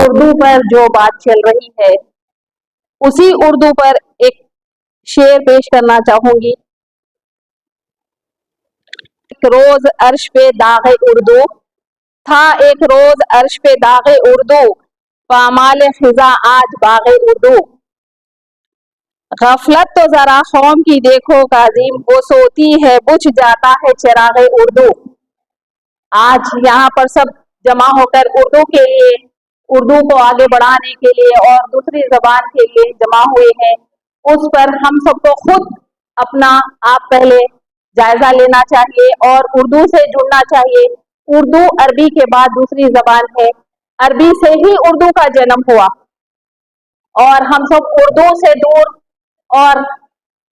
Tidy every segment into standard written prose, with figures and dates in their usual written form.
اردو پر جو بات چل رہی ہے اسی اردو پر ایک شعر پیش کرنا چاہوں گی۔ ایک روز عرش پہ داغ اردو تھا، ایک روز عرش پہ داغ اردو، پامال خزاں آج باغ اردو۔ غفلت تو ذرا قوم کی دیکھو کاظم، وہ سوتی ہے بجھ جاتا ہے چراغ اردو۔ آج یہاں پر سب جمع ہو کر اردو کے لیے، اردو کو آگے بڑھانے کے لیے اور دوسری زبان کے لیے جمع ہوئے ہیں۔ اس پر ہم سب کو خود اپنا آپ پہلے جائزہ لینا چاہیے اور اردو سے جڑنا چاہیے۔ اردو عربی کے بعد دوسری زبان ہے، عربی سے ہی اردو کا جنم ہوا اور ہم سب اردو سے دور اور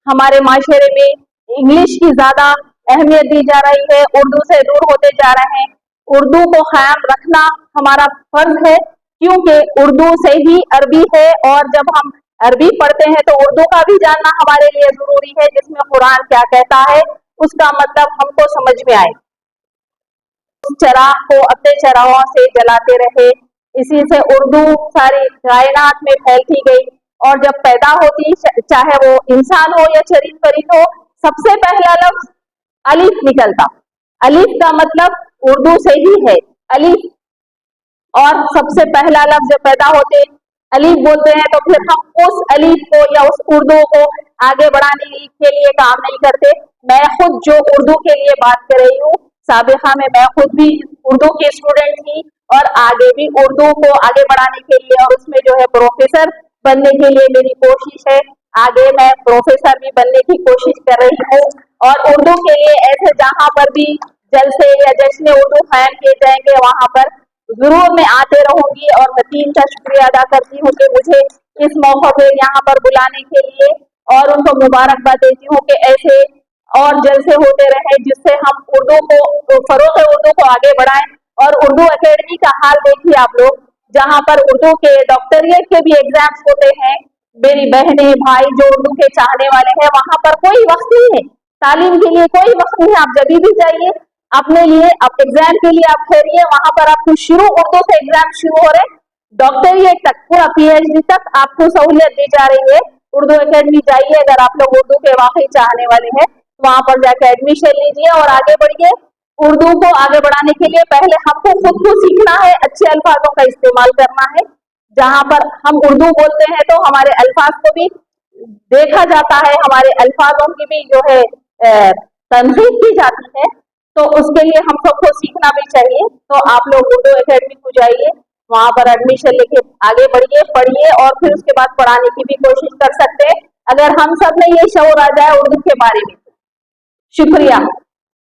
ہمارے معاشرے میں انگلش کی زیادہ اہمیت دی جا رہی ہے، اردو سے دور ہوتے جا رہے ہیں۔ اردو کو قائم رکھنا ہمارا فرض ہے کیونکہ اردو سے ہی عربی ہے، اور جب ہم عربی پڑھتے ہیں تو اردو کا بھی جاننا ہمارے لیے ضروری ہے، جس میں قرآن کیا کہتا ہے اس کا مطلب ہم کو سمجھ میں آئے۔ چراغ کو اپنے چراغوں سے جلاتے رہے، اسی سے اردو ساری کائنات میں پھیلتی گئی، اور جب پیدا ہوتی چاہے وہ انسان ہو یا چرند پرند ہو، سب سے پہلا لفظ الف نکلتا۔ الف کا مطلب اردو سے ہی ہے، الف، اور سب سے پہلا لفظ جب پیدا ہوتے الف بولتے ہیں تو پھر ہم اس الف کو یا اس اردو کو آگے بڑھانے کے لیے کام نہیں کرتے۔ میں خود جو اردو کے لیے بات کر رہی ہوں، سابقہ میں خود بھی اردو کی اسٹوڈنٹ تھی اور آگے بھی اردو کو آگے بڑھانے کے لیے اور اس میں جو ہے پروفیسر بننے کے لیے میری کوشش ہے۔ آگے میں پروفیسر بھی بننے کی کوشش کر رہی ہوں، اور اردو کے لیے ایسے جہاں پر بھی جلسے یا جشن اردو قائم کیے جائیں گے وہاں پر ضرور میں آتے رہوں گی، اور میں ٹیم کا شکریہ ادا کرتی ہوں کہ مجھے اس موقع پہ یہاں پر بلانے کے لیے، اور ان کو مبارکباد دیتی ہوں کہ ایسے اور جلسے ہوتے رہے جس سے ہم اردو کو فروغ اردو کو آگے بڑھائیں۔ اور اردو اکیڈمی کا حال دیکھیے آپ لوگ، جہاں پر اردو کے ڈاکٹریٹ کے بھی ایگزامس ہوتے ہیں، میری بہنیں بھائی جو اردو کے چاہنے والے ہیں، وہاں پر کوئی وقت نہیں ہے، تعلیم کے لیے کوئی وقت نہیں ہے، آپ جبھی بھی جائیے اپنے لیے، آپ ایگزام کے لیے آپ ٹھہریے، وہاں پر آپ کو شروع اردو سے ایگزام شروع ہو رہے، ڈاکٹریٹ تک پورا PhD تک آپ کو سہولت دی جا رہی ہے۔ اردو اکیڈمی جائیے، اگر آپ لوگ اردو کے واقعی چاہنے والے ہیں وہاں پر جا کے ایڈمیشن لیجیے اور آگے بڑھیے۔ اردو کو آگے بڑھانے کے لیے پہلے ہم کو خود کو سیکھنا ہے، اچھے الفاظوں کا استعمال کرنا ہے۔ جہاں پر ہم اردو بولتے ہیں تو ہمارے الفاظ کو بھی دیکھا جاتا ہے، ہمارے الفاظوں کی بھی جو ہے تنقید کی جاتی ہے، تو اس کے لیے ہم سب کو سیکھنا بھی چاہیے۔ تو آپ لوگ اردو اکیڈمی کو جائیے، وہاں پر ایڈمیشن لے کے آگے بڑھیے، پڑھیے، اور پھر اس کے بعد پڑھانے کی بھی کوشش کر سکتے ہیں اگر ہم سب میں یہ شعور آ جائے اردو کے بارے میں۔ شکریہ۔